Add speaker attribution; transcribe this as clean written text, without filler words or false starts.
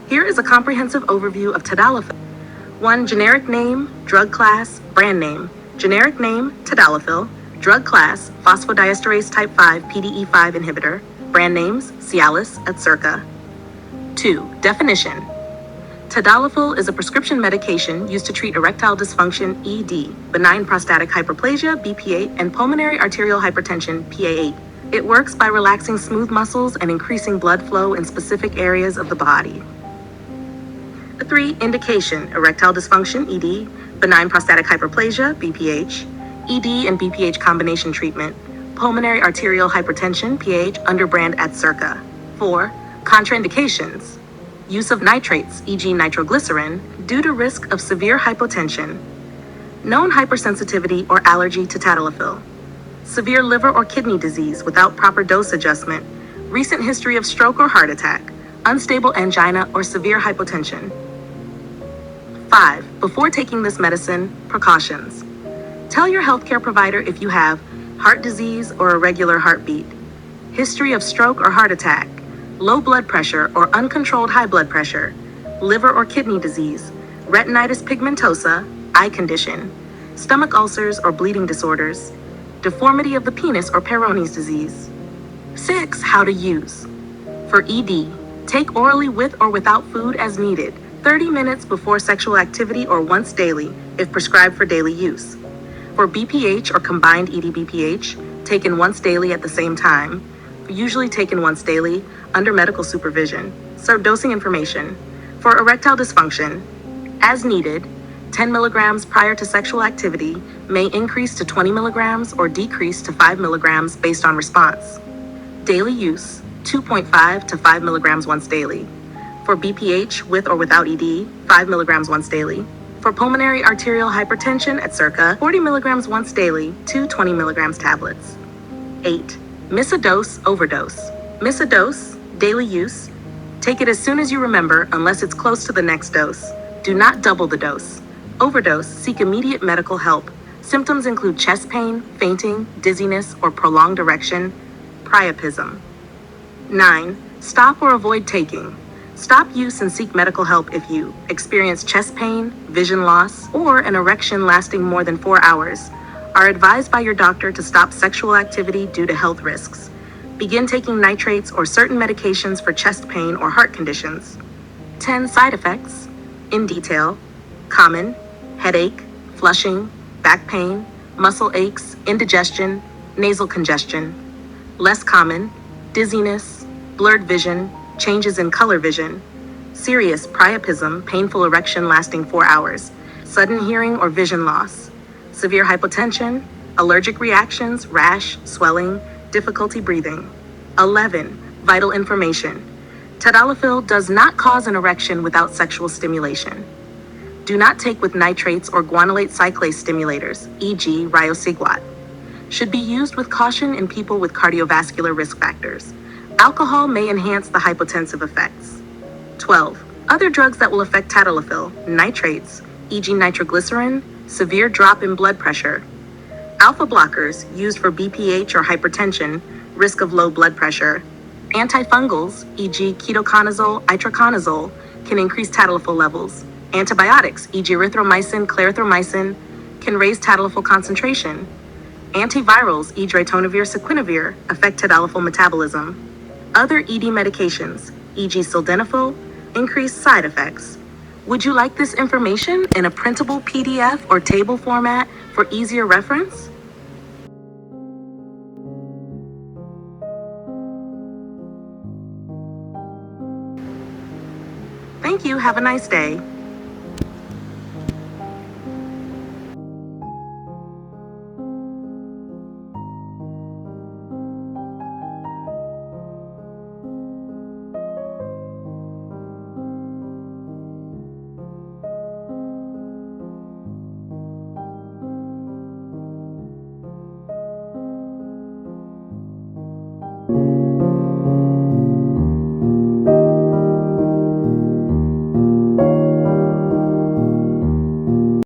Speaker 1: Here is a comprehensive overview of Tadalafil. 1. Generic name, drug class, brand name. Generic name, Tadalafil. Drug class, phosphodiesterase type 5 PDE5 inhibitor. Brand names, Cialis, Adcirca. 2. Definition. Tadalafil is a prescription medication used to treat erectile dysfunction, ED, benign prostatic hyperplasia, BP8, and pulmonary arterial hypertension, PA8. It works by relaxing smooth muscles and increasing blood flow in specific areas of the body. 3. Indication, erectile dysfunction, ED, benign prostatic hyperplasia, BPH, ED and BPH combination treatment, pulmonary arterial hypertension, PAH, under brand Adcirca. 4. Contraindications, use of nitrates, e.g. nitroglycerin, due to risk of severe hypotension, known hypersensitivity or allergy to Tadalafil, severe liver or kidney disease without proper dose adjustment, recent history of stroke or heart attack, unstable angina or severe hypotension. 5. Before taking this medicine, precautions. Tell your healthcare provider if you have heart disease or irregular heartbeat, history of stroke or heart attack, low blood pressure or uncontrolled high blood pressure, liver or kidney disease, retinitis pigmentosa, eye condition, stomach ulcers or bleeding disorders, deformity of the penis or Peyronie's disease. 6. How to use. For ED, take orally with or without food as needed, 30 minutes before sexual activity or once daily, if prescribed for daily use. For BPH or combined ED-BPH, taken once daily at the same time, usually taken once daily, under medical supervision. So dosing information. For erectile dysfunction, as needed, 10 milligrams prior to sexual activity may increase to 20 milligrams or decrease to 5 milligrams based on response. Daily use, 2.5 to 5 milligrams once daily. For BPH, with or without ED, 5 milligrams once daily. For pulmonary arterial hypertension, Adcirca, 40 milligrams once daily, 2 20 milligrams tablets. 8. Miss a dose, overdose. Miss a dose, daily use. Take it as soon as you remember, unless it's close to the next dose. Do not double the dose. Overdose, seek immediate medical help. Symptoms include chest pain, fainting, dizziness, or prolonged erection, priapism. 9. Stop or avoid taking. Stop use and seek medical help if you experience chest pain, vision loss, or an erection lasting more than 4 hours. Are advised by your doctor to stop sexual activity due to health risks. Begin taking nitrates or certain medications for chest pain or heart conditions. 10. Side effects. In detail. Common: headache, flushing, back pain, muscle aches, indigestion, nasal congestion. Less common: dizziness, blurred vision, changes in color vision, serious priapism, painful erection lasting 4 hours, sudden hearing or vision loss, severe hypotension, allergic reactions, rash, swelling, difficulty breathing. 11. Vital information. Tadalafil does not cause an erection without sexual stimulation. Do not take with nitrates or guanylate cyclase stimulators, e.g. riociguat. Should be used with caution in people with cardiovascular risk factors. Alcohol may enhance the hypotensive effects. 12. Other drugs that will affect Tadalafil: nitrates, e.g. nitroglycerin, severe drop in blood pressure. Alpha blockers used for BPH or hypertension, risk of low blood pressure. Antifungals, e.g. ketoconazole, itraconazole, can increase Tadalafil levels. Antibiotics, e.g. erythromycin, clarithromycin, can raise Tadalafil concentration. Antivirals, e.g. ritonavir, saquinavir, affect Tadalafil metabolism. Other ED medications, e.g. sildenafil, increase side effects. Would you like this information in a printable PDF or table format for easier reference? Thank you. Have a nice day.